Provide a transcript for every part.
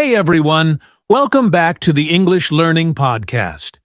Hey everyone, welcome back to the English Learning Podcast.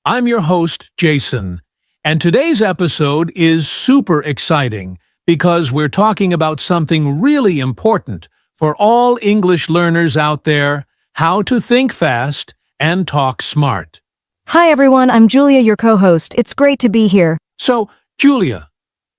I'm your host, Jason, and today's episode is super exciting because we're talking about something really important for all English learners out there: how to think fast and talk smart. Hi everyone, I'm Julia, your co-host. It's great to be here. So, Julia,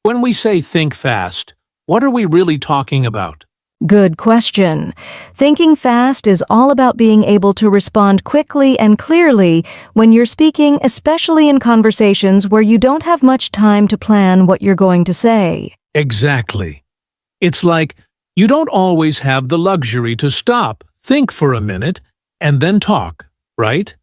when we say think fast, what are we really talking about? Good question. Thinking fast is all about being able to respond quickly and clearly when you're speaking, especially in conversations where you don't have much time to plan what you're going to say. Exactly. It's like you don't always have the luxury to stop, think for a minute, and then talk, right?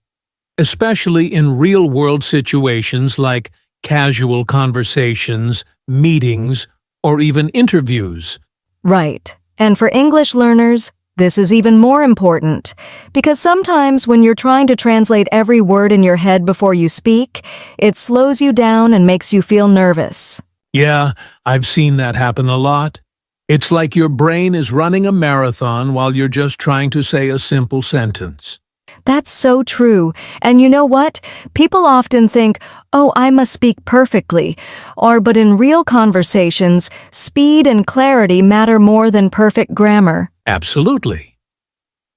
Especially in real-world situations like casual conversations, meetings, or even interviews. Right. And for English learners, this is even more important, because sometimes when you're trying to translate every word in your head before you speak, it slows you down and makes you feel nervous. Yeah, I've seen that happen a lot. It's like your brain is running a marathon while you're just trying to say a simple sentence. That's so true. And you know what? People often think, oh, I must speak perfectly. But in real conversations, speed and clarity matter more than perfect grammar. Absolutely.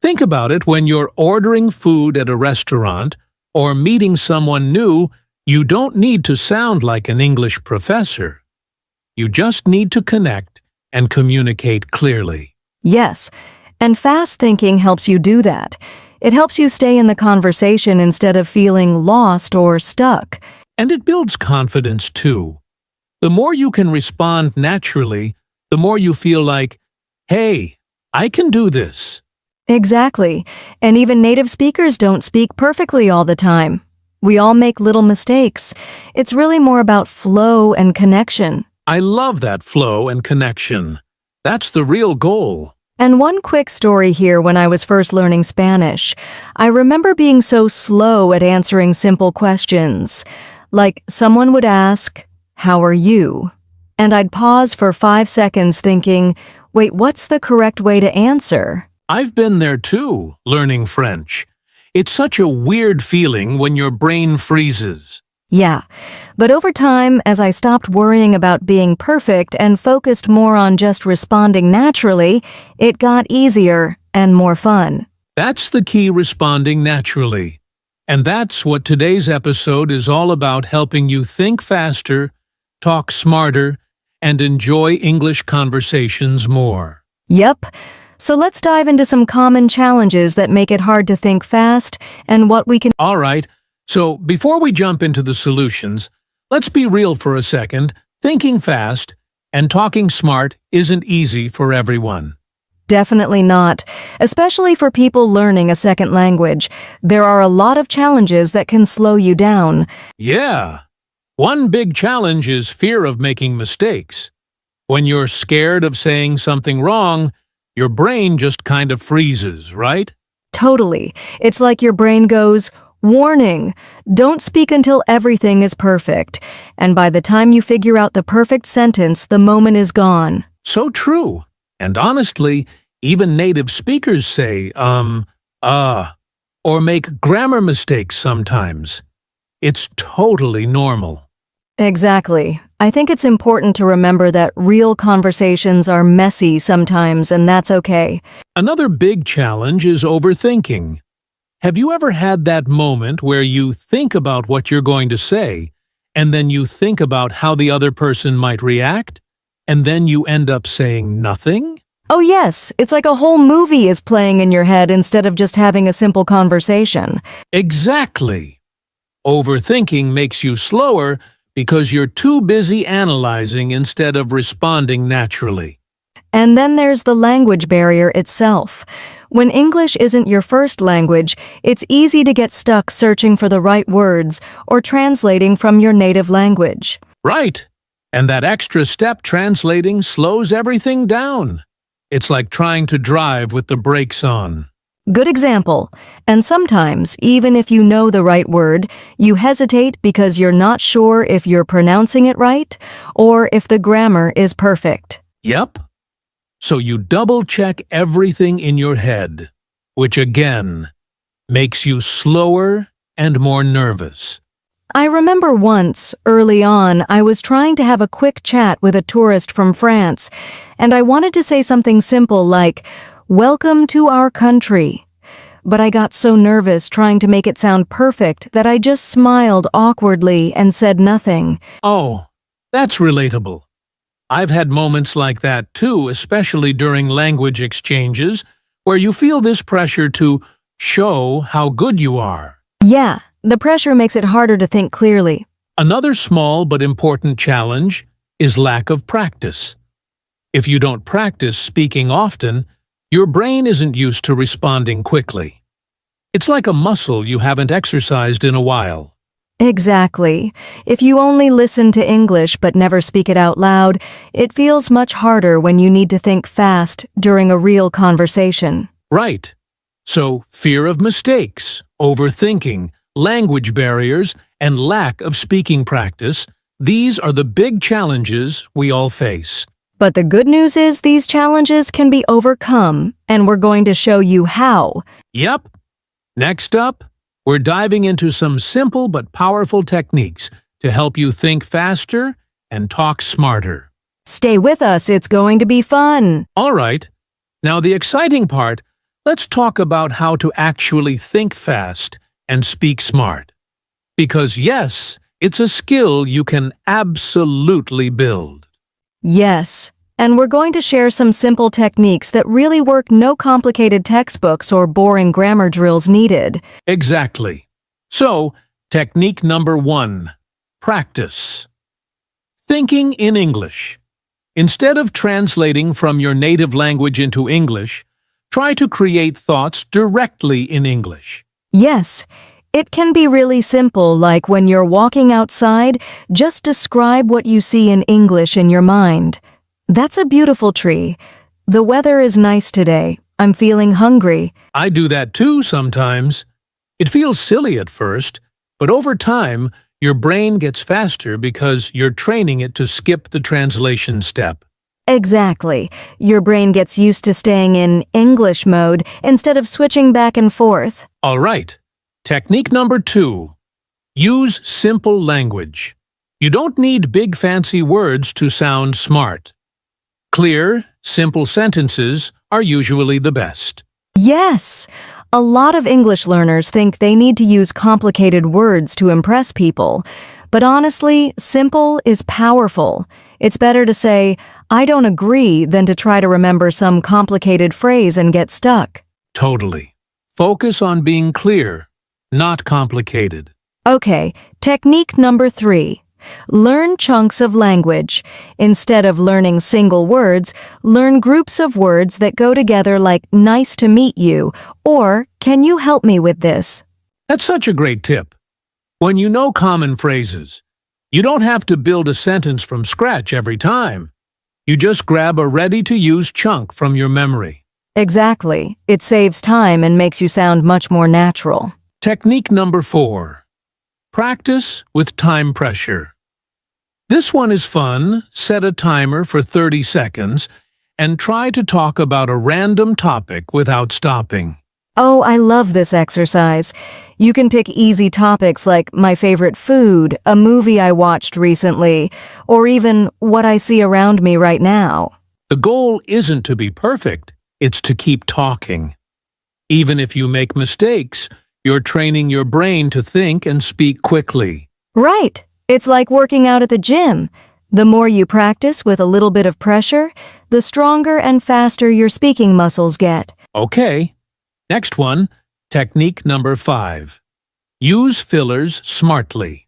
Think about it when you're ordering food at a restaurant or meeting someone new. You don't need to sound like an English professor. You just need to connect and communicate clearly. Yes, and fast thinking helps you do that. It helps you stay in the conversation instead of feeling lost or stuck. And it builds confidence too. The more you can respond naturally, the more you feel like, hey, I can do this. Exactly. And even native speakers don't speak perfectly all the time. We all make little mistakes. It's really more about flow and connection. I love that flow and connection. That's the real goal. And one quick story here: when I was first learning Spanish, I remember being so slow at answering simple questions. Like someone would ask, "How are you?" And I'd pause for 5 seconds thinking, wait, what's the correct way to answer? I've been there too, learning French. It's such a weird feeling when your brain freezes. Yeah, but over time, as I stopped worrying about being perfect and focused more on just responding naturally, it got easier and more fun. That's the key: responding naturally. And that's what today's episode is all about: helping you think faster, talk smarter, and enjoy English conversations more. Yep. So let's dive into some common challenges that make it hard to think fast and what we can... All right. So, before we jump into the solutions, let's be real for a second. Thinking fast and talking smart isn't easy for everyone. Definitely not. Especially for people learning a second language, there are a lot of challenges that can slow you down. Yeah. One big challenge is fear of making mistakes. When you're scared of saying something wrong, your brain just kind of freezes, right? Totally. It's like your brain goes, warning, don't speak until everything is perfect. And by the time you figure out the perfect sentence, the moment is gone. So true. And honestly, even native speakers say, or make grammar mistakes sometimes. It's totally normal. Exactly. I think it's important to remember that real conversations are messy sometimes, and that's okay. Another big challenge is overthinking. Have you ever had that moment where you think about what you're going to say, and then you think about how the other person might react, and then you end up saying nothing? Oh yes, it's like a whole movie is playing in your head instead of just having a simple conversation. Exactly. Overthinking makes you slower because you're too busy analyzing instead of responding naturally. And then there's the language barrier itself. When English isn't your first language, it's easy to get stuck searching for the right words or translating from your native language. Right. And that extra step, translating, slows everything down. It's like trying to drive with the brakes on. Good example. And sometimes, even if you know the right word, you hesitate because you're not sure if you're pronouncing it right or if the grammar is perfect. Yep. So you double-check everything in your head. which again makes you slower and more nervous. I remember once, early on, I was trying to have a quick chat with a tourist from France, and I wanted to say something simple like, "Welcome to our country." But I got so nervous trying to make it sound perfect that I just smiled awkwardly and said nothing. Oh, that's relatable. I've had moments like that too, especially during language exchanges, where you feel this pressure to show how good you are. Yeah, the pressure makes it harder to think clearly. Another small but important challenge is lack of practice. If you don't practice speaking often, your brain isn't used to responding quickly. It's like a muscle you haven't exercised in a while. Exactly. If you only listen to English but never speak it out loud, it feels much harder when you need to think fast during a real conversation. Right. So, fear of mistakes, overthinking, language barriers, and lack of speaking practice, these are the big challenges we all face. But the good news is these challenges can be overcome, and we're going to show you how. Yep. Next up, we're diving into some simple but powerful techniques to help you think faster and talk smarter. Stay with us, it's going to be fun. All right. Now the exciting part, let's talk about how to actually think fast and speak smart. Because yes, it's a skill you can absolutely build. Yes, and we're going to share some simple techniques that really work, no complicated textbooks or boring grammar drills needed. Exactly. So, technique number 1, practice. Thinking in English. Instead of translating from your native language into English, try to create thoughts directly in English. Yes, it can be really simple, like when you're walking outside, just describe what you see in English in your mind. That's a beautiful tree. The weather is nice today. I'm feeling hungry. I do that too sometimes. It feels silly at first, but over time, your brain gets faster because you're training it to skip the translation step. Exactly. Your brain gets used to staying in English mode instead of switching back and forth. All right. Technique number 2. Use simple language. You don't need big fancy words to sound smart. Clear, simple sentences are usually the best. Yes! A lot of English learners think they need to use complicated words to impress people. But honestly, simple is powerful. It's better to say, "I don't agree," than to try to remember some complicated phrase and get stuck. Totally. Focus on being clear, not complicated. Okay, technique number 3. Learn chunks of language. Instead of learning single words, learn groups of words that go together like "nice to meet you" or "can you help me with this?" That's such a great tip. When you know common phrases, you don't have to build a sentence from scratch every time. You just grab a ready-to-use chunk from your memory. Exactly. It saves time and makes you sound much more natural. Technique number 4. Practice with time pressure. This one is fun. Set a timer for 30 seconds and try to talk about a random topic without stopping. Oh, I love this exercise. You can pick easy topics like my favorite food, a movie I watched recently, or even what I see around me right now. The goal isn't to be perfect, it's to keep talking. Even if you make mistakes, you're training your brain to think and speak quickly. Right. It's like working out at the gym. The more you practice with a little bit of pressure, the stronger and faster your speaking muscles get. Okay. Next one, technique number 5. Use fillers smartly.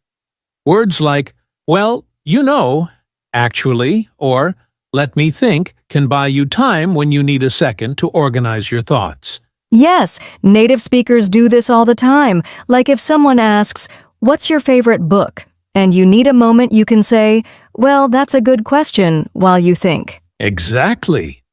Words like, "well, you know," "actually," or "let me think" can buy you time when you need a second to organize your thoughts. Yes, native speakers do this all the time. Like if someone asks, "What's your favorite book?" and you need a moment, you can say, "Well, that's a good question," while you think. Exactly.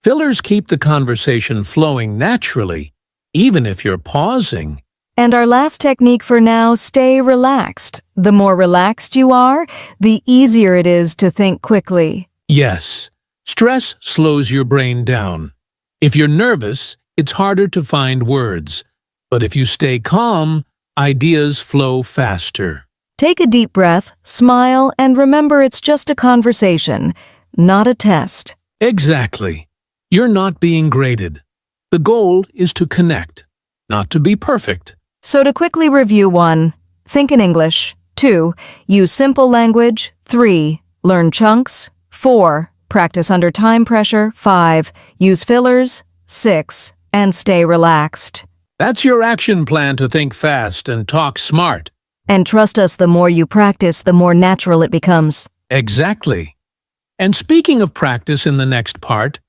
Fillers keep the conversation flowing naturally, even if you're pausing. And our last technique for now, stay relaxed. The more relaxed you are, the easier it is to think quickly. Yes, stress slows your brain down. If you're nervous, it's harder to find words. But if you stay calm, ideas flow faster. Take a deep breath, smile, and remember it's just a conversation, not a test. Exactly. You're not being graded. The goal is to connect, not to be perfect. So to quickly review: 1. Think in English. 2. Use simple language. 3. Learn chunks. 4. Practice under time pressure. 5. Use fillers. 6. And stay relaxed. That's your action plan to think fast and talk smart. And trust us, the more you practice, the more natural it becomes. Exactly. And speaking of practice in the next part,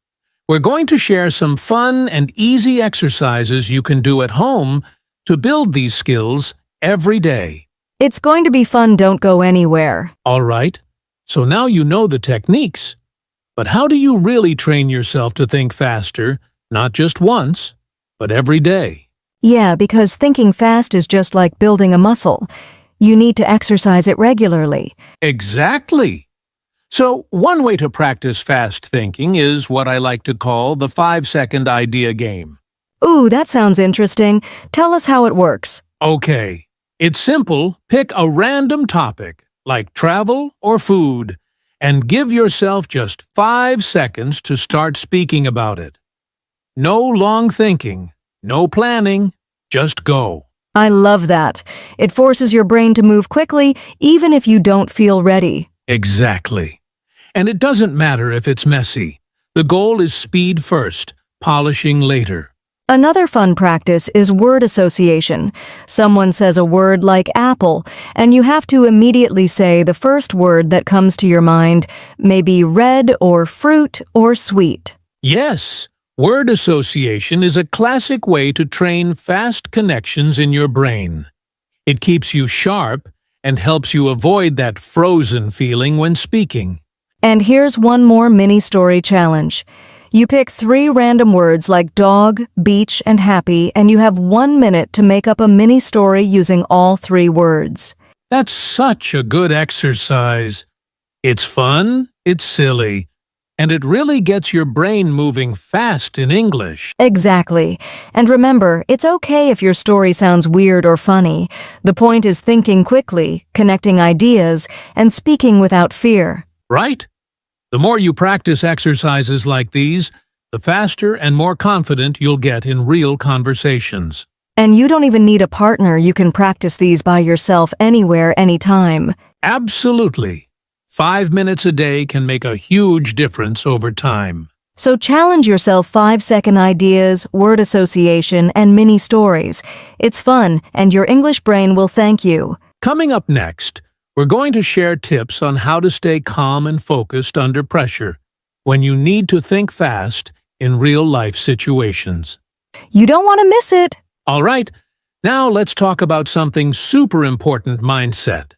we're going to share some fun and easy exercises you can do at home to build these skills every day. It's going to be fun. Don't go anywhere. All right, so now you know the techniques. But how do you really train yourself to think faster, not just once, but every day? Yeah, because thinking fast is just like building a muscle. You need to exercise it regularly. Exactly. So one way to practice fast thinking is what I like to call the 5-second idea game. Ooh, that sounds interesting. Tell us how it works. Okay, it's simple. Pick a random topic, like travel or food, and give yourself just 5 seconds to start speaking about it. No long thinking, no planning, just go. I love that. It forces your brain to move quickly, even if you don't feel ready. Exactly. And it doesn't matter if it's messy. The goal is speed first, polishing later. Another fun practice is word association. Someone says a word like apple, and you have to immediately say the first word that comes to your mind, maybe red or fruit or sweet. Yes, word association is a classic way to train fast connections in your brain. It keeps you sharp and helps you avoid that frozen feeling when speaking. And here's one more mini story challenge. You pick 3 random words like dog, beach, and happy, and you have 1 minute to make up a mini story using all 3 words. That's such a good exercise. It's fun, it's silly, and it really gets your brain moving fast in English. Exactly. And remember, it's okay if your story sounds weird or funny. The point is thinking quickly, connecting ideas, and speaking without fear. Right? The more you practice exercises like these, the faster and more confident you'll get in real conversations. And you don't even need a partner. You can practice these by yourself anywhere, anytime. Absolutely. 5 minutes a day can make a huge difference over time. So challenge yourself: 5-second ideas, word association, and mini stories. It's fun, and your English brain will thank you. Coming up next, we're going to share tips on how to stay calm and focused under pressure when you need to think fast in real-life situations. You don't want to miss it. All right, now let's talk about something super important: mindset.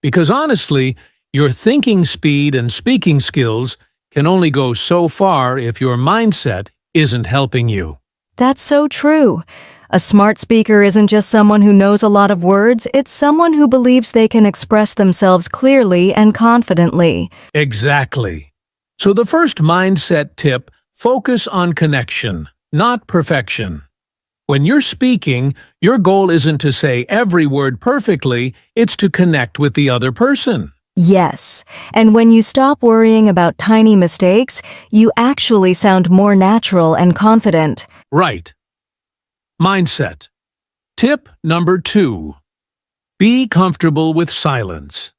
Because honestly, your thinking speed and speaking skills can only go so far if your mindset isn't helping you. That's so true. A smart speaker isn't just someone who knows a lot of words, it's someone who believes they can express themselves clearly and confidently. Exactly. So the first mindset tip: focus on connection, not perfection. When you're speaking, your goal isn't to say every word perfectly, it's to connect with the other person. Yes, and when you stop worrying about tiny mistakes, you actually sound more natural and confident. Right. Mindset. Tip number 2. Be comfortable with silence.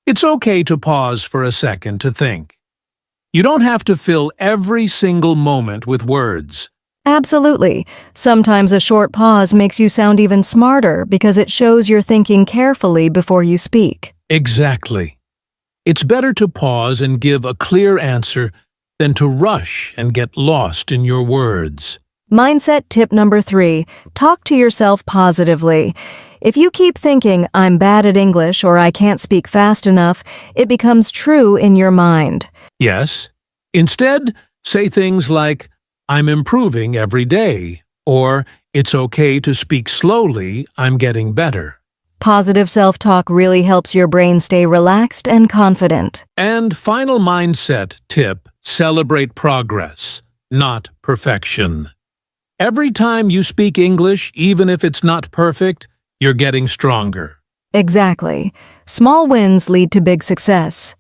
It's okay to pause for a second to think. You don't have to fill every single moment with words. Absolutely. Sometimes a short pause makes you sound even smarter because it shows you're thinking carefully before you speak. Exactly. It's better to pause and give a clear answer than to rush and get lost in your words. Mindset tip number 3. Talk to yourself positively. If you keep thinking, "I'm bad at English" or "I can't speak fast enough," it becomes true in your mind. Yes. Instead, say things like, "I'm improving every day," or "It's okay to speak slowly, I'm getting better." Positive self-talk really helps your brain stay relaxed and confident. And final mindset tip: celebrate progress, not perfection. Every time you speak English, even if it's not perfect, you're getting stronger. Exactly. Small wins lead to big success.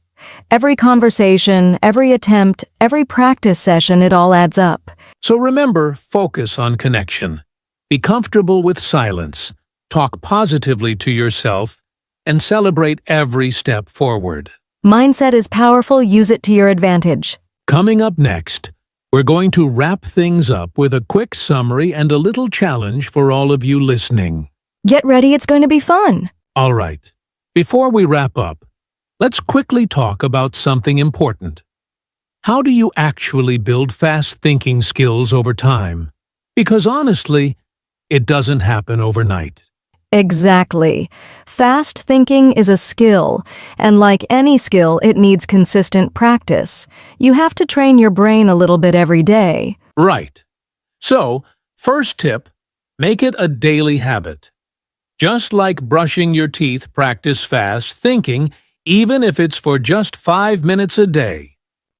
Every conversation, every attempt, every practice session, it all adds up. So remember, focus on connection. Be comfortable with silence. Talk positively to yourself and celebrate every step forward. Mindset is powerful, use it to your advantage. Coming up next, we're going to wrap things up with a quick summary and a little challenge for all of you listening. Get ready, it's going to be fun. All right, before we wrap up, let's quickly talk about something important. How do you actually build fast thinking skills over time? Because honestly, it doesn't happen overnight. Exactly. Fast thinking is a skill, and like any skill, it needs consistent practice. You have to train your brain a little bit every day. Right. So, first tip, make it a daily habit. Just like brushing your teeth, practice fast thinking, even if it's for just 5 minutes a day.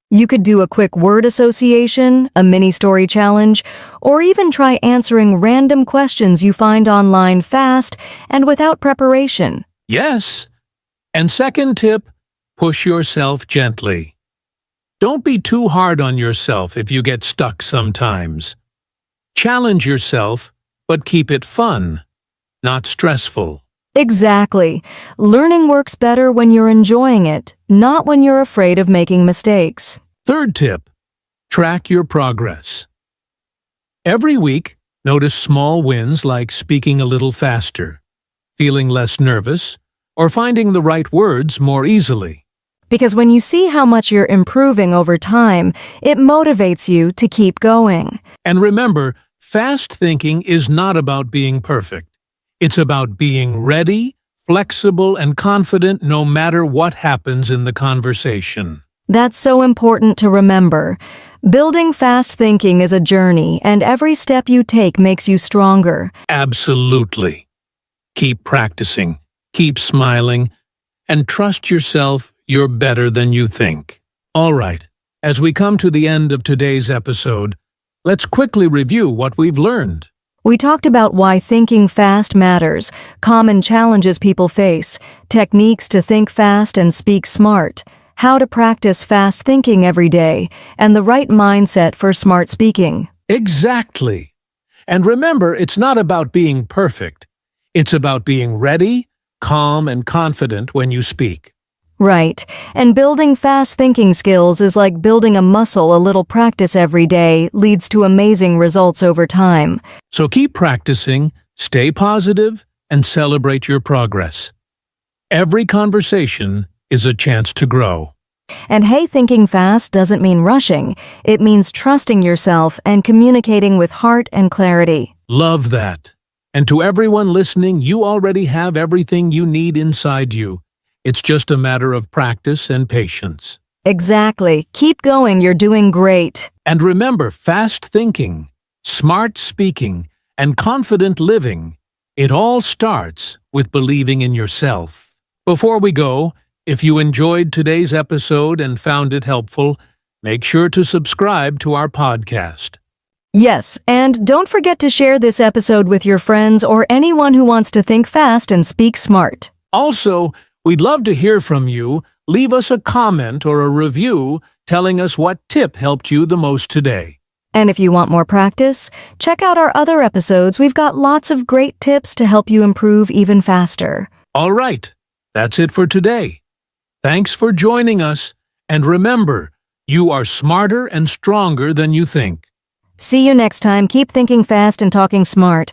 You could do a quick word association, a mini story challenge, or even try answering random questions you find online fast and without preparation. Yes. And second tip, push yourself gently. Don't be too hard on yourself if you get stuck sometimes. Challenge yourself, but keep it fun, not stressful. Exactly. Learning works better when you're enjoying it, not when you're afraid of making mistakes. Third tip, track your progress. Every week, notice small wins like speaking a little faster, feeling less nervous, or finding the right words more easily. Because when you see how much you're improving over time, it motivates you to keep going. And remember, fast thinking is not about being perfect. It's about being ready, flexible, and confident no matter what happens in the conversation. That's so important to remember. Building fast thinking is a journey, and every step you take makes you stronger. Absolutely. Keep practicing, keep smiling, and trust yourself you're better than you think. All right, as we come to the end of today's episode, let's quickly review what we've learned. We talked about why thinking fast matters, common challenges people face, techniques to think fast and speak smart, how to practice fast thinking every day, and the right mindset for smart speaking. Exactly. And remember, it's not about being perfect. It's about being ready, calm, and confident when you speak. Right. And building fast thinking skills is like building a muscle. A little practice every day leads to amazing results over time. So keep practicing, stay positive, and celebrate your progress. Every conversation is a chance to grow. And hey, thinking fast doesn't mean rushing. It means trusting yourself and communicating with heart and clarity. Love that. And to everyone listening, you already have everything you need inside you. It's just a matter of practice and patience. Exactly. Keep going. You're doing great. And remember, fast thinking, smart speaking, and confident living, it all starts with believing in yourself. Before we go, if you enjoyed today's episode and found it helpful, make sure to subscribe to our podcast. Yes, and don't forget to share this episode with your friends or anyone who wants to think fast and speak smart. Also, we'd love to hear from you. Leave us a comment or a review telling us what tip helped you the most today. And if you want more practice, check out our other episodes. We've got lots of great tips to help you improve even faster. All right, that's it for today. Thanks for joining us, and remember, you are smarter and stronger than you think. See you next time. Keep thinking fast and talking smart.